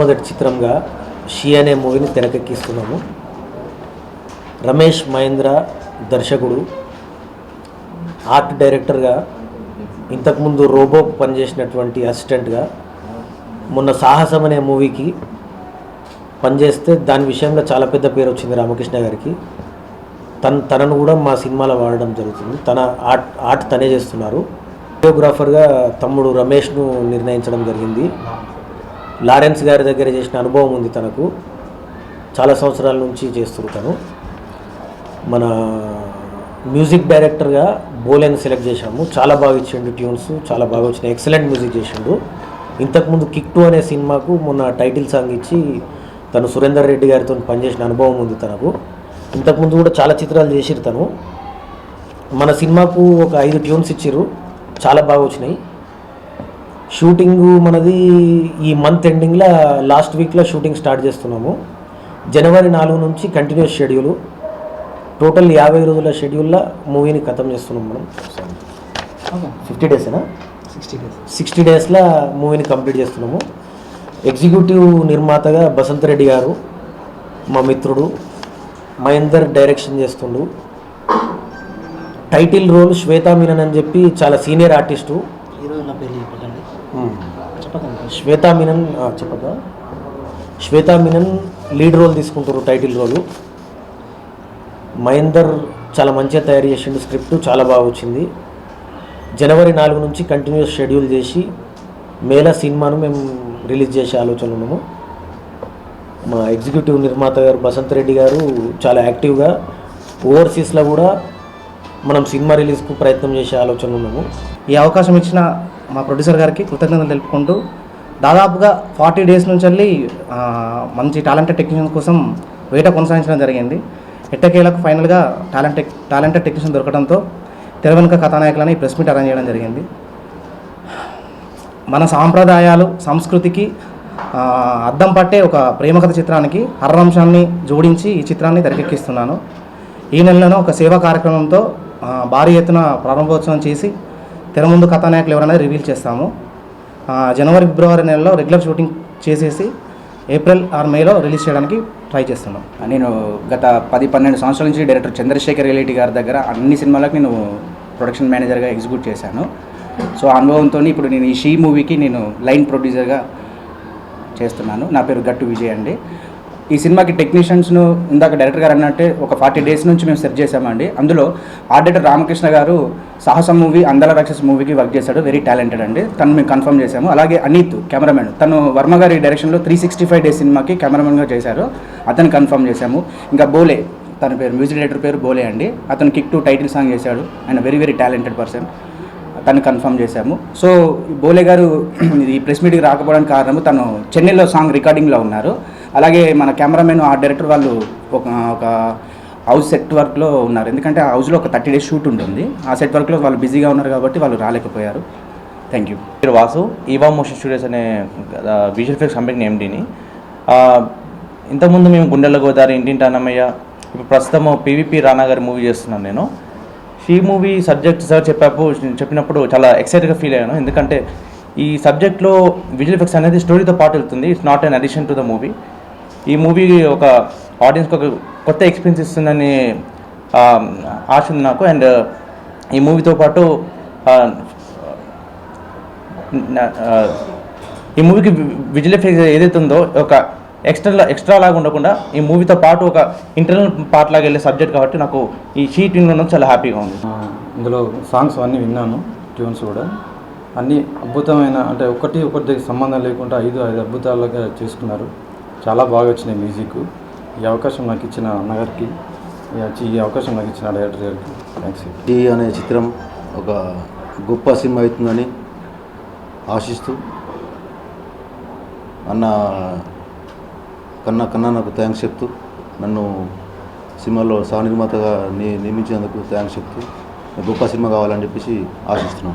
మొట్టమొదటి చిత్రంగా షీ అనే మూవీని తెరకెక్కిస్తున్నాము. రమేష్ మహేంద్ర దర్శకుడు, ఆర్ట్ డైరెక్టర్గా ఇంతకుముందు రోబో పనిచేసినటువంటి అసిస్టెంట్గా మొన్న సాహసం అనే మూవీకి పనిచేస్తే దాని విషయంలో చాలా పెద్ద పేరు వచ్చింది రామకృష్ణ గారికి. తనను కూడా మా సినిమాలో వాడడం జరుగుతుంది. తన ఆర్ట్ తనే చేస్తున్నారు. వీడియోగ్రాఫర్గా తమ్ముడు రమేష్ను నిర్ణయించడం జరిగింది. లారెన్స్ గారి దగ్గర చేసిన అనుభవం ఉంది తనకు, చాలా సంవత్సరాల నుంచి చేస్తుంటాను. మన మ్యూజిక్ డైరెక్టర్గా బోలేని సెలెక్ట్ చేశాము. చాలా బాగా ఇచ్చిండు ట్యూన్స్, చాలా బాగా వచ్చినాయి. ఎక్సలెంట్ మ్యూజిక్ చేసిండు. ఇంతకుముందు కిక్ 2 అనే సినిమాకు మొన్న టైటిల్ సాంగ్ ఇచ్చి తను సురేందర్ రెడ్డి గారితో పనిచేసిన అనుభవం ఉంది తనకు. ఇంతకుముందు కూడా చాలా చిత్రాలు చేసిరు తను. మన సినిమాకు ఒక 5 ట్యూన్స్ ఇచ్చిర్రు, చాలా బాగా వచ్చినాయి. షూటింగ్ మనది ఈ మంత్ ఎండింగ్లో లాస్ట్ వీక్లో షూటింగ్ స్టార్ట్ చేస్తున్నాము. జనవరి 4 నుంచి కంటిన్యూస్ షెడ్యూలు. టోటల్ 50 రోజుల షెడ్యూల్లో మూవీని ఖతం చేస్తున్నాం మనం. 50 డేసేనా? 60 డేస్లో మూవీని కంప్లీట్ చేస్తున్నాము. ఎగ్జిక్యూటివ్ నిర్మాతగా బసంత్ రెడ్డి గారు మా మిత్రుడు, మహేందర్ డైరెక్షన్ చేస్తుండు. టైటిల్ రోల్ శ్వేతా మీనన్ అని చెప్పి చాలా సీనియర్ ఆర్టిస్టు. శ్వేతా మీనన్ చెప్పదా? శ్వేతా మీనన్ లీడ్ రోల్ తీసుకుంటారు, టైటిల్ రోలు. మహేందర్ చాలా మంచిగా తయారు చేసిండు, స్క్రిప్ట్ చాలా బాగా వచ్చింది. జనవరి 4 నుంచి కంటిన్యూస్ షెడ్యూల్ చేసి మేలో సినిమాను మేము రిలీజ్ చేసే ఆలోచన ఉన్నాము. మా ఎగ్జిక్యూటివ్ నిర్మాత గారు బసంత్ రెడ్డి గారు చాలా యాక్టివ్గా ఓవర్సీస్లో కూడా మనం సినిమా రిలీజ్కు ప్రయత్నం చేసే ఆలోచన ఉన్నాము. ఈ అవకాశం ఇచ్చిన మా ప్రొడ్యూసర్ గారికి కృతజ్ఞతలు తెలుపుకుంటూ, దాదాపుగా 40 డేస్ నుంచి వెళ్ళి మంచి టాలెంటెడ్ టెక్నీషియన్ కోసం వేట కొనసాగించడం జరిగింది. ఎట్టకేలకు ఫైనల్గా టాలెంటెడ్ టెక్నీషియన్ దొరకడంతో తెర వెనుక కథానాయకులని ప్రెస్ మీట్ అరేంజ్ చేయడం జరిగింది. మన సాంప్రదాయాలు సంస్కృతికి అద్దం పట్టే ఒక ప్రేమకథ చిత్రానికి హర్రంశాన్ని జోడించి ఈ చిత్రాన్ని తెరకెక్కిస్తున్నాను. ఈ నెలలో ఒక సేవా కార్యక్రమంతో భారీ ఎత్తున ప్రారంభోత్సవం చేసి తెర ముందు కథానాయకులు ఎవరైనా రివీల్ చేస్తాము. జనవరి ఫిబ్రవరి నెలలో రెగ్యులర్ షూటింగ్ చేసేసి ఏప్రిల్ ఆర్ మేలో రిలీజ్ చేయడానికి ట్రై చేస్తున్నాం. నేను గత 10-12 సంవత్సరాల నుంచి డైరెక్టర్ చంద్రశేఖర్ రెడ్డి గారి దగ్గర అన్ని సినిమాలకు నేను ప్రొడక్షన్ మేనేజర్గా ఎగ్జిక్యూట్ చేశాను. సో ఆ అనుభవంతో ఇప్పుడు నేను ఈ షీ మూవీకి నేను లైన్ ప్రొడ్యూసర్గా చేస్తున్నాను. నా పేరు గట్టు విజయ్ అండి. ఈ సినిమాకి టెక్నీషియన్స్ను ఇందాక డైరెక్టర్ గారు అన్నట్టే ఒక 40 డేస్ నుంచి మేము సెర్చ్ చేసామండి. అందులో ఆర్ట్ డైరెక్టర్ రామకృష్ణ గారు సాహసం మూవీ, అందల రాక్షస్ మూవీకి వర్క్ చేశాడు. వెరీ టాలెంటెడ్ అండి. తను మేము కన్ఫర్మ్ చేశాము. అలాగే అనీత్ కెమెరామెన్, తను వర్మ గారి డైరెక్షన్లో 365 డేస్ సినిమాకి కెమెరామెన్గా చేశారు, అతను కన్ఫర్మ్ చేశాము. ఇంకా బోలే, తన పేరు మ్యూజిక్ డైరెక్టర్ పేరు బోలే అండి. అతను కిక్ 2 టైటిల్ సాంగ్ చేశాడు. ఆయన వెరీ టాలెంటెడ్ పర్సన్, తను కన్ఫర్మ్ చేశాము. సో బోలే గారు ఈ ప్రెస్ మీట్కి రాకపోవడానికి కారణము, తను చెన్నైలో సాంగ్ రికార్డింగ్లో ఉన్నారు. అలాగే మన కెమెరామెన్, ఆర్ట్ డైరెక్టర్ వాళ్ళు ఒక హౌస్ సెట్ వర్క్లో ఉన్నారు. ఎందుకంటే ఆ హౌస్లో ఒక 30 డేస్ షూట్ ఉంటుంది. ఆ సెట్ వర్క్లో వాళ్ళు బిజీగా ఉన్నారు కాబట్టి వాళ్ళు రాలేకపోయారు. Thank you. మీరు వాసు, ఈవా మోషన్ స్టూడియోస్ అనే విజువల్ ఎఫెక్ట్స్ కంపెనీ ఎండీని. ఇంతకుముందు మేము గుండెల గోదావరి, ఇంటింటి అన్నమయ్య, ఇప్పుడు ప్రస్తుతం పీవీపీ రానా గారి మూవీ చేస్తున్నాను నేను. ఈ మూవీ సబ్జెక్ట్ సార్ చెప్పినప్పుడు చాలా ఎక్సైటెడ్గా ఫీల్ అయ్యాను. ఎందుకంటే ఈ సబ్జెక్ట్లో విజువల్ ఎఫెక్ట్స్ అనేది స్టోరీతో పాటు వెళ్తుంది. It's not an addition to the movie. ఈ మూవీ ఒక ఆడియన్స్కి ఒక కొత్త ఎక్స్పీరియన్స్ ఇస్తుందని ఆశ ఉంది నాకు. అండ్ ఈ మూవీతో పాటు ఈ మూవీకి విజువల్ ఎఫెక్ట్స్ ఏదైతే ఉందో ఒక ఎక్స్ట్రా లాగా ఉండకుండా ఈ మూవీతో పాటు ఒక ఇంటర్నల్ పార్ట్ లాగా వెళ్ళే సబ్జెక్ట్ కాబట్టి నాకు ఈ షీట్ ఉండడం చాలా హ్యాపీగా ఉంది. ఇందులో సాంగ్స్ అన్నీ విన్నాను, ట్యూన్స్ కూడా అన్నీ అద్భుతమైన, అంటే ఒకటి సంబంధం లేకుండా 5 అద్భుతాలుగా చేసుకున్నారు. చాలా బాగా వచ్చినాయి మ్యూజిక్. ఈ అవకాశం నాకు ఇచ్చిన అన్నగారికి, ఈ అవకాశం నాకు ఇచ్చిన డైరెక్టర్ గారికి థ్యాంక్స్. షీ అనే చిత్రం ఒక గొప్ప సినిమా అవుతుందని ఆశిస్తూ కన్నా నాకు థ్యాంక్స్ చెప్తూ, నన్ను సినిమాలో సహ నిర్మాతగా నియమించినందుకు థ్యాంక్స్ చెప్తూ, గొప్ప సినిమా కావాలని చెప్పేసి ఆశిస్తున్నాను.